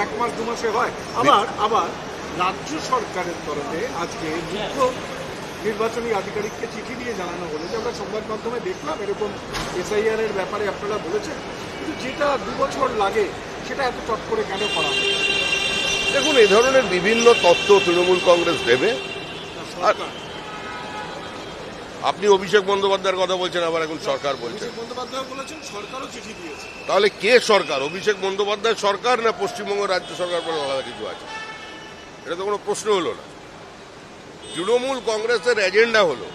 এক মাস দু মাসে হয়। আবার আবার রাজ্য সরকারের তরফে আজকে মুখ্য নির্বাচনী আধিকারিককে চিঠি দিয়ে জানানো হলো যে আমরা সংবাদ মাধ্যমে দেখলাম এরকম এসআইআর এর ব্যাপারে আপনারা বলেছেন, কিন্তু যেটা 2 বছর লাগে সেটা এত চট করে কেন করা হয়? দেখুন, এই ধরনের বিভিন্ন তথ্য তৃণমূল কংগ্রেস দেবে। আর আপনি অভিষেক বন্দ্যোপাধ্যায়ের কথা বলছেন, আবার এখন সরকার বলছেন। বন্দ্যোপাধ্যায় বলেছেন সরকারও চিঠি দিয়েছে। তাহলে কে সরকার? অভিষেক বন্দ্যোপাধ্যায় সরকার না পশ্চিমবঙ্গ রাজ্য সরকার বলে আলাদা কিছু আছে? এটা তো কোনো প্রশ্ন হলো না। তৃণমূল কংগ্রেসের এজেন্ডা হলো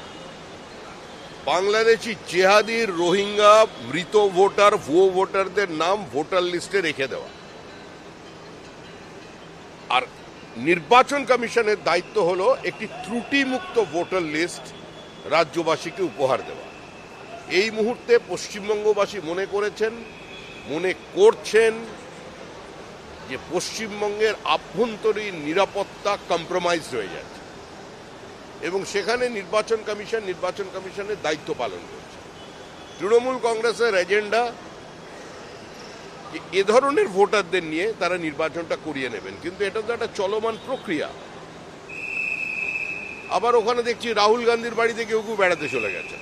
বাংলাদেশি জেহাদির রোহিঙ্গা মৃত ভোটার ভুয়ো ভোটারদের নাম ভোটার লিস্টে রেখে দেওয়া। আর নির্বাচন কমিশনের দায়িত্ব হলো একটি ত্রুটিমুক্ত ভোটার লিস্ট রাজ্যবাসীকে উপহার দেওয়া। এই মুহূর্তে পশ্চিমবঙ্গবাসী মনে করছেন যে পশ্চিমবঙ্গের আভ্যন্তরীণ নিরাপত্তা কম্প্রোমাইজ হয়ে যাচ্ছে এবং সেখানে নির্বাচন কমিশনের দায়িত্ব পালন করছে। তৃণমূল কংগ্রেসের এজেন্ডা এ ধরনের ভোটারদের নিয়ে তারা নির্বাচনটা করিয়ে নেবেন, কিন্তু এটা তো একটা চলমান প্রক্রিয়া। আবার ওখানে দেখছি রাহুল গান্ধীর বাড়িতে কেউ বেড়াতে চলে গেছে,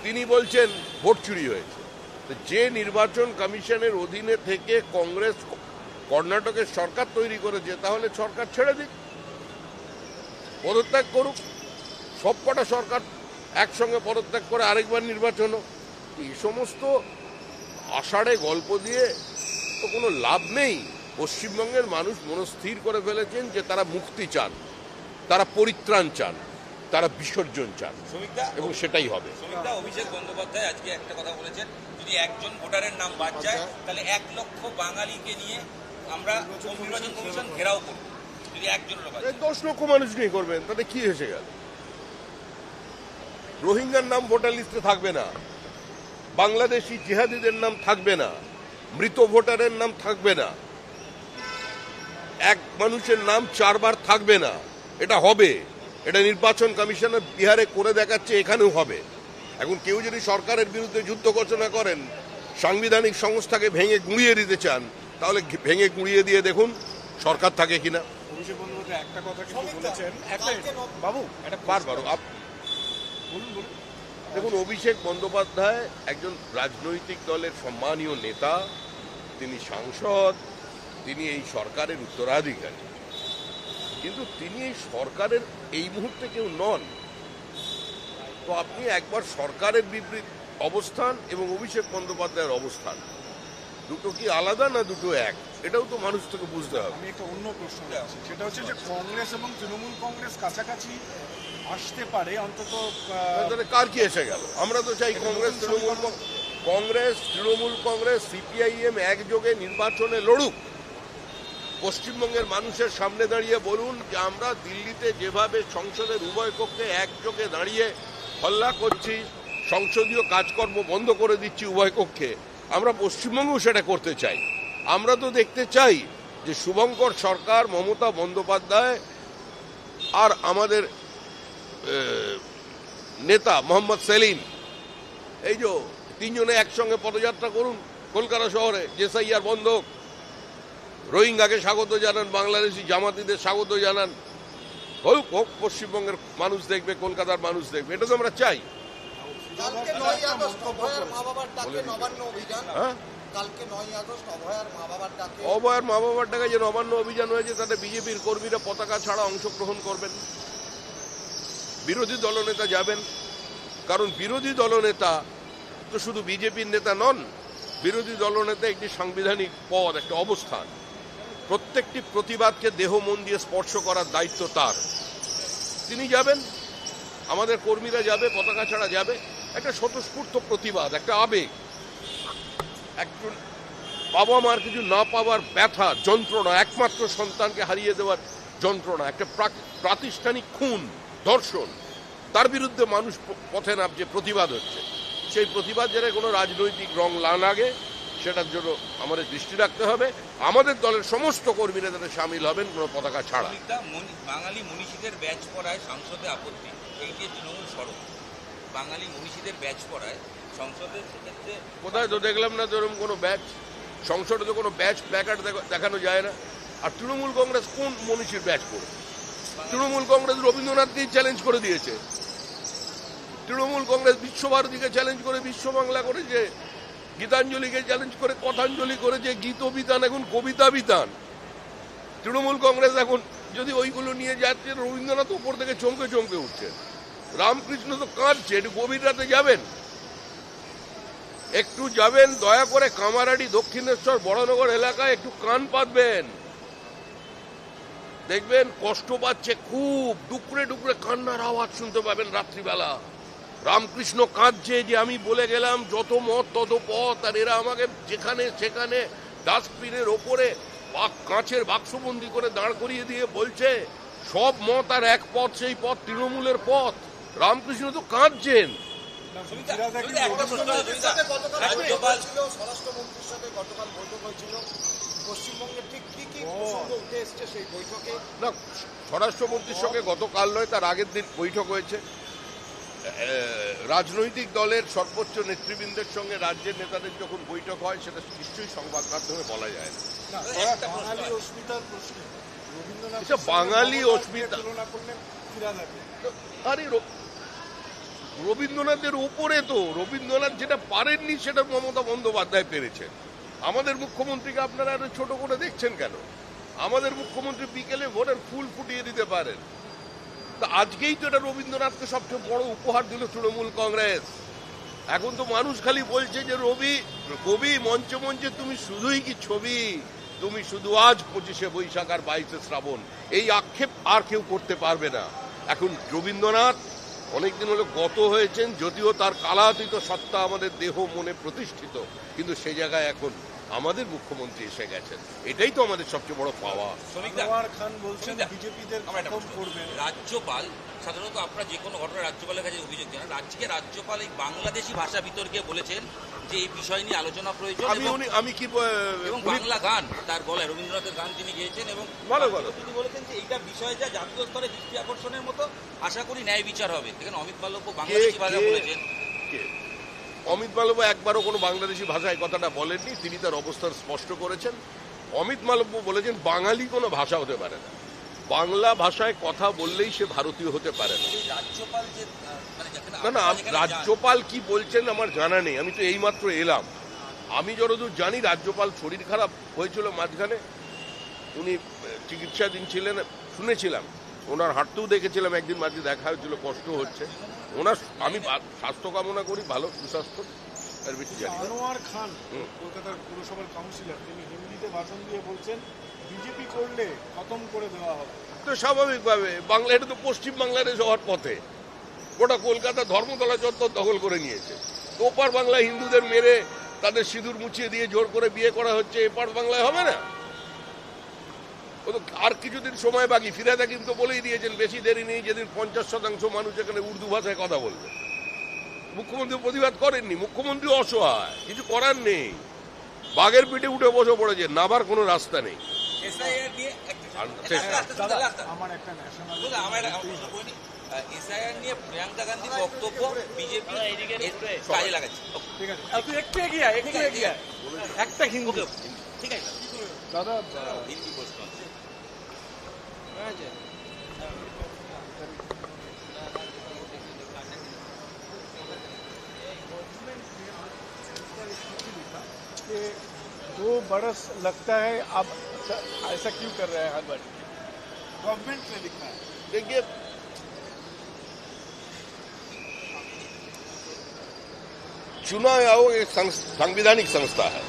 তিনি বলছেন ভোট চুরি হয়েছে। যে নির্বাচন কমিশনের অধীনে থেকে কংগ্রেস কর্ণাটকের সরকার তৈরি করেছে, তাহলে সরকার ছেড়ে দিক, পদত্যাগ করুক। সবকটা সরকার একসঙ্গে পদত্যাগ করে আরেকবার নির্বাচন হোক। এই সমস্ত আষাঢ়ে গল্প দিয়ে তো কোনো লাভ নেই। পশ্চিমবঙ্গের মানুষ মনস্থির করে ফেলেছেন যে তারা মুক্তি চান, তারা পরিত্রাণ চান, তারা বিসর্জন চান, এবং সেটাই হবে। অভিষেক বন্দ্যোপাধ্যায় আজকে একটা কথা বলেছেন, যদি একজন ভোটারের নাম বাদ যায় তাহলে 1 লক্ষ বাঙালিকে নিয়ে আমরা নির্বাচন কমিশন ঘেরাও করব। যদি একজনের 10 লক্ষ মানুষ নিয়ে করবেন, তাতে কি এসে গেল? রোহিঙ্গার নাম ভোটার লিস্টে থাকবে না, বাংলাদেশি জিহাদিদের নাম থাকবে না, মৃত ভোটারের নাম থাকবে না, এক মানুষের নাম 4 বার থাকবে না। এটা হবে। এটা নির্বাচন কমিশনের বিহারে করে দেখাচ্ছে, এখানেও হবে। এখন কেউ যদি সরকারের বিরুদ্ধে যুদ্ধ ঘোষণা করেন, সাংবিধানিক সংস্থাকে ভেঙে গুঁড়িয়ে দিতে চান, তাহলে ভেঙে গুঁড়িয়ে দিয়ে দেখুন সরকার থাকে কিনা। অভিষেক বন্দ্যোপাধ্যায় একটা কথা কিন্তু বলেছেন, বাবু এটা বারবার বলুন। দেখুন, অভিষেক বন্দ্যোপাধ্যায় একজন রাজনৈতিক দলের সম্মানীয় নেতা, তিনি সাংসদ, তিনি এই সরকারের উত্তরাধিকারী, কিন্তু তিনি এই সরকারের এই মুহূর্তে কেউ নন। তো আপনি একবার সরকারের বিবৃত অবস্থান এবং অভিষেক বন্দ্যোপাধ্যায়ের অবস্থান দুটো কি আলাদা না দুটো এক? এটাও তো মানুষ থেকে বুঝতে হবে। আমি একটা অন্য প্রশ্ন আছে, সেটা হচ্ছে যে কংগ্রেস এবং তৃণমূল কংগ্রেস কাছাকাছি আসতে পারে, অন্তত কার কি এসে গেল? আমরা তো চাই কংগ্রেস তৃণমূল কংগ্রেস সিপিআইএম একযোগে নির্বাচনে লড়ুক। পশ্চিমবঙ্গের মানুষের সামনে দাঁড়িয়ে বলুন যে আমরা দিল্লিতে যেভাবে সংসদের উভয় কক্ষে একযোগে দাঁড়িয়ে হল্লা করছি, সংসদীয় কাজকর্ম বন্ধ করে দিচ্ছি উভয় কক্ষে, আমরা পশ্চিমবঙ্গেও সেটা করতে চাই। আমরা তো দেখতে চাই যে শুভঙ্কর সরকার, মমতা বন্দ্যোপাধ্যায় আর আমাদের নেতা মোহাম্মদ সেলিম, এই যে তিনজনে একসঙ্গে পদযাত্রা করুন কলকাতা শহরে, এসআইআর বন্ধ, রোহিঙ্গাকে স্বাগত জানান, বাংলাদেশি জামাতিদের স্বাগত জানান, হোক হোক, পশ্চিমবঙ্গের মানুষ দেখবে, কলকাতার মানুষ দেখবে, এটা তো আমরা চাই। অভয়ার মা বাবার ডাকে যে নবান্ন অভিযান হয়েছে, তাতে বিজেপির কর্মীরা পতাকা ছাড়া অংশগ্রহণ করবেন, বিরোধী দলনেতা যাবেন। কারণ বিরোধী দলনেতা তো শুধু বিজেপির নেতা নন, বিরোধী দলনেতা একটি সাংবিধানিক পদ, একটা অবস্থান। প্রত্যেকটি প্রতিবাদকে দেহ মন দিয়ে স্পর্শ করার দায়িত্ব তার। তিনি যাবেন, আমাদের কর্মীরা যাবে, পতাকা ছাড়া যাবে। একটা স্বতঃস্ফূর্ত প্রতিবাদ, একটা আবেগ, একজন বাবা মার কিছু না পাওয়ার ব্যথা, যন্ত্রণা, একমাত্র সন্তানকে হারিয়ে দেওয়ার যন্ত্রণা, একটা প্রাতিষ্ঠানিক খুন, ধর্ষণ, তার বিরুদ্ধে মানুষ পথে নামছে, প্রতিবাদ হচ্ছে। সেই প্রতিবাদ যারা কোনো রাজনৈতিক রং না লাগে, সেটার জন্য আমাদের দৃষ্টি রাখতে হবে। আমাদের দলের সমস্ত কর্মীরা যাতে সামিল হবেন কোনো পতাকা ছাড়া। বাঙালি মনীষীদের ব্যাচ পড়ায় সংসদে আপত্তি, এই যে তৃণমূল সড়ক, বাঙালি মনীষীদের ব্যাচ পড়ায় সংসদের, সেক্ষেত্রে কোথায় তো দেখলাম না তো এরকম কোনো ব্যাচ। সংসদে তো কোনো ব্যাচ প্ল্যাকার্ড দেখানো যায় না। আর তৃণমূল কংগ্রেস কোন মনীষীর ব্যাচ করে? তৃণমূল কংগ্রেস রবীন্দ্রনাথকেই চ্যালেঞ্জ করে দিয়েছে। তৃণমূল কংগ্রেস বিশ্বভারতীকে চ্যালেঞ্জ করে বিশ্ব বাংলা করেছে, গীতাঞ্জলিকে চ্যালেঞ্জ করে কথাঞ্জলি করেছে, গীত বিতান এখন কবিতা বিতান। তৃণমূল কংগ্রেস এখন যদি ওইগুলো নিয়ে যাচ্ছে, রবীন্দ্রনাথ উপর থেকে চমকে চমকে উঠছে। রামকৃষ্ণ তো কাঁদছে, একটু গভীর রাতে যাবেন, একটু যাবেন দয়া করে কামারাডি দক্ষিণেশ্বর বড়নগর এলাকায় একটু কান পাতবেন, দেখবেন কষ্ট পাচ্ছে খুব, ডুকরে ডুকরে কান্নার আওয়াজ শুনতে পাবেন রাত্রিবেলা। রামকৃষ্ণ কাঁদছে যে আমি বলে গেলাম যত মত তত পথ, আর এরা আমাকে যেখানে সেখানে ডাস্টবিনের ওপরে কাঁচের বাক্সবন্দি করে দাঁড় করিয়ে দিয়ে বলছে সব মত আর এক পথ, সেই পথ তৃণমূলের পথ। রামকৃষ্ণ তো কাঁদছেন। স্বরাষ্ট্রমন্ত্রীর সাথে গতকাল বৈঠক হয়েছিল, পশ্চিমবঙ্গের ঠিক কি কি প্রসঙ্গ উঠে এসছে সেই বৈঠকে? না, স্বরাষ্ট্রমন্ত্রীর সঙ্গে গতকাল নয়, তার আগের দিন বৈঠক হয়েছে। রাজনৈতিক দলের সর্বোচ্চ নেতৃবৃন্দের সঙ্গে রাজ্যের নেতাদের যখন বৈঠক হয় সেটা নিশ্চয়ই সংবাদ মাধ্যমে বলা যায় না। বাঙালি অস্মিতার প্রশ্নে রবীন্দ্রনাথ বাঙালি অস্মিতা তুলনা করলেন ফিরাদাকে। আরে রবীন্দ্রনাথের উপরে তো, রবীন্দ্রনাথ যেটা পারেননি সেটা মমতা বন্দ্যোপাধ্যায় পেরেছেন। আমাদের মুখ্যমন্ত্রীকে আপনারা এত ছোট করে দেখছেন কেন? আমাদের মুখ্যমন্ত্রী বিকেলে ভোরের ফুল ফুটিয়ে দিতে পারেন। তা আজকেই তো এটা রবীন্দ্রনাথকে সবচেয়ে বড় উপহার দিল তৃণমূল কংগ্রেস। এখন তো মানুষ খালি বলছে যে কবি মঞ্চে মঞ্চে তুমি শুধুই কি ছবি, তুমি শুধু আজ 25শে বৈশাখ আর 22শে শ্রাবণ, এই আক্ষেপ আর কেউ করতে পারবে না। এখন রবীন্দ্রনাথ অনেকদিন হলো গত হয়েছেন, যদিও তার কালাতীত সত্তা আমাদের দেহ মনে প্রতিষ্ঠিত, কিন্তু সেই জায়গায় এখন আমাদের মুখ্যমন্ত্রী এসে গেছেন, এটাই তো আমাদের সবচেয়ে বড় পাওয়া। খান বলছেন বিজেপিদের খতম করবেন। রাজ্যপাল সাধারণত আপনারা যে কোনো ঘটনা রাজ্যপালের কাছে অভিযোগ জানান, রাজ্যকে রাজ্যপাল এই বাংলাদেশি ভাষা বিতর্কে বলেছেন যে এই বিষয় নিয়ে আলোচনা প্রয়োজন, আমি কি এবং বাংলা গান তার গলায় রবীন্দ্রনাথের গান তিনি গেয়েছেন, এবং তিনি বলেছেন যে এইটা বিষয় যা জাতীয় স্তরে দৃষ্টি আকর্ষণের মতো, আশা করি ন্যায় বিচার হবে। দেখেন অমিত মাল্লব্য বাংলাদেশি ভাষা বলেছেন। অমিত মালব্য একবারও কোনো বাংলাদেশি ভাষায় কথাটা বলেননি, তিনি তার অবস্থান স্পষ্ট করেছেন। অমিত মালব্য বলেছেন বাঙালি কোনো ভাষা হতে পারে না, বাংলা ভাষায় কথা বললেই সে ভারতীয় হতে পারে না। রাজ্যপাল যে না, রাজ্যপাল কি বলছেন আমার জানা নেই, আমি তো এইমাত্র এলাম। আমি যতদূর জানি রাজ্যপাল শরীর খারাপ হয়েছিল মাঝখানে, উনি চিকিৎসাধীন ছিলেন শুনেছিলাম, ওনার হাঁটতেও দেখেছিলাম একদিন মাঝে দেখা হয়েছিল, কষ্ট হচ্ছে ওনার। আমি স্বাস্থ্য কামনা করি, ভালো সুস্বাস্থ্য। আর বেশি জানি আনোয়ার খান কলকাতার পুরসভার কাউন্সিলর, তিনি হিন্দিতে ভাষণ দিয়ে বলছেন বিজেপি করলে খতম করে দেওয়া হবে। তো স্বাভাবিকভাবে বাংলা, এটা তো পশ্চিম বাংলার হওয়ার পথে, গোটা কলকাতা ধর্মতলা চত্বর দখল করে নিয়েছে। ওপার বাংলায় হিন্দুদের মেরে তাদের সিঁদুর মুছিয়ে দিয়ে জোর করে বিয়ে করা হচ্ছে, এপার বাংলায় হবে না? ও তো আর কিছুদিন সময় বাকি। ফিরাদা কিন্তু বলেই দিয়েছেন বেশি দেরি নেই, যেদিন 50% মানুষ এখানে উর্দু ভাষায় কথা বলবে। মুখ্যমন্ত্রী প্রতিবাদ করেননি, মুখ্যমন্ত্রী অসহায়, কিছু করার নেই, বাঘের পিঠে উঠে বসে পড়েছে, নাবার কোনো রাস্তা নেই। এসআইআর নিয়ে প্রিয়াঙ্কা গান্ধীর বক্তব্য বিজেপি কাজে লাগাচ্ছে। একটা হিন্দু ঠিক আছে দাদা, হিন্দি প্রশ্ন कि 2 बरस लगता है, अब ऐसा क्यों कर रहे हैं हर बार? गवर्नमेंट ने लिखा है। देखिए, चुनाव आयोग एक संवैधानिक संस्था है,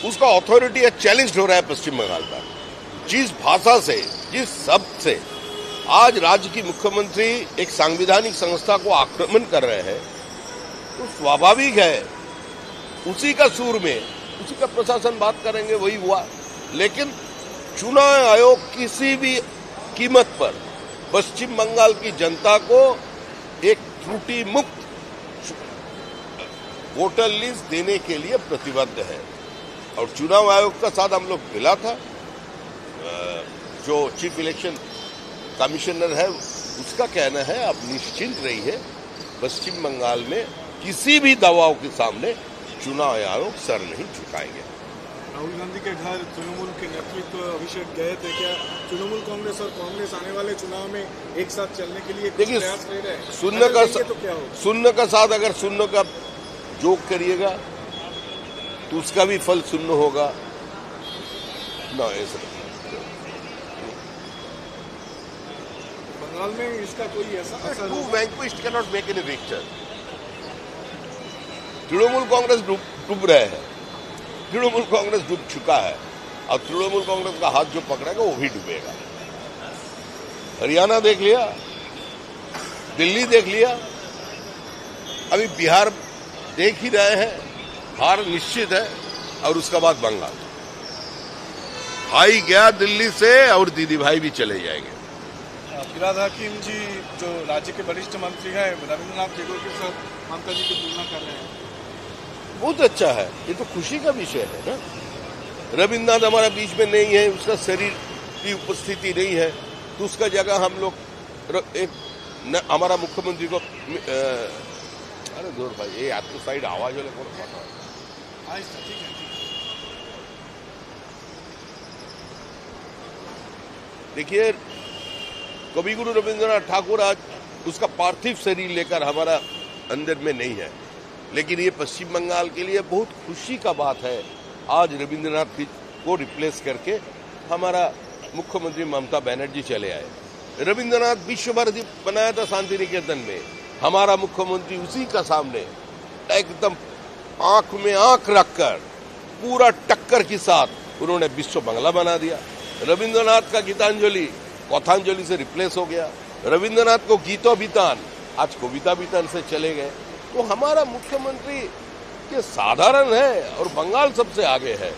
उसका अथॉरिटी चैलेंज हो रहा है पश्चिम बंगाल पर। जिस भाषा से, जिस शब्द से आज राज्य की मुख्यमंत्री एक संवैधानिक संस्था को आक्रमण कर रहे हैं, तो स्वाभाविक है उसी का सूर में उसी का प्रशासन बात करेंगे, वही हुआ। लेकिन चुनाव आयोग किसी भी कीमत पर पश्चिम बंगाल की जनता को एक त्रुटि मुक्त वोटर लिस्ट देने के लिए प्रतिबद्ध है। और चुनाव आयोग का साथ हम लोग मिला था, जो चीफ इलेक्शन कमिश्नर है उसका कहना है अब निश्चिंत रहिए, पश्चिम बंगाल में किसी भी दबाव के सामने चुनाव आयोग सर नहीं झुकाएंगे। राहुल गांधी के घर तृणमूल के नेतृत्व अभिषेक गए थे, क्या तृणमूल कांग्रेस और कांग्रेस आने वाले चुनाव में एक साथ चलने के लिए कुछ देखिए, प्रयास कर रहे हैं? शून्य अगर का लेंगे तो क्या होगा? शून्य का साथ अगर शून्य का जोग करिएगा तो उसका भी फल शून्य होगा ना, ऐसा बंगाल में इसका कोई ऐसा असर टू होगा? Vanquished can not make any victor. Trinamool Congress डूब रहे हैं, तृणमूल कांग्रेस डूब चुका है और तृणमूल कांग्रेस का हाथ जो पकड़ेगा वो भी डूबेगा। हरियाणा देख लिया, दिल्ली देख लिया, अभी बिहार देख ही रहे हैं, हार निश्चित है, और उसके बाद बंगाल। भाई गया दिल्ली से और दीदी भाई भी चले जाएंगे। फिराद हकीम जी जो राज्य के वरिष्ठ मंत्री हैं, रविंद्रनाथ टैगोर के साथ ममता जी की तुलना कर रहे हैं। बहुत अच्छा है, ये तो खुशी का विषय है ना। रविंद्रनाथ हमारा बीच में नहीं है, उसका शरीर की उपस्थिति नहीं है, तो उसका जगह हम लोग हमारा मुख्यमंत्री को अरे जोर भाई ये आपको साइड आवाज वाले कौन पता है? ठीक है। देखिए, कविगुरु रविंद्रनाथ ठाकुर आज उसका पार्थिव शरीर लेकर हमारा अंदर में नहीं है, लेकिन ये पश्चिम बंगाल के लिए बहुत खुशी का बात है। आज रविंद्रनाथ को रिप्लेस करके हमारा मुख्यमंत्री ममता बनर्जी चले आए। रविंद्रनाथ विश्व भारती बनाया था शांति निकेतन में, हमारा मुख्यमंत्री उसी का सामने एकदम आंख में आंख रखकर पूरा टक्कर के साथ उन्होंने विश्व बंगला बना दिया। रविंद्रनाथ का गीतांजलि कथांजलि से रिप्लेस हो गया। रविंद्रनाथ को गीतोबितान आज कविताबितान से चले गए। तो हमारा मुख्यमंत्री के साधारण है और बंगाल सबसे आगे है।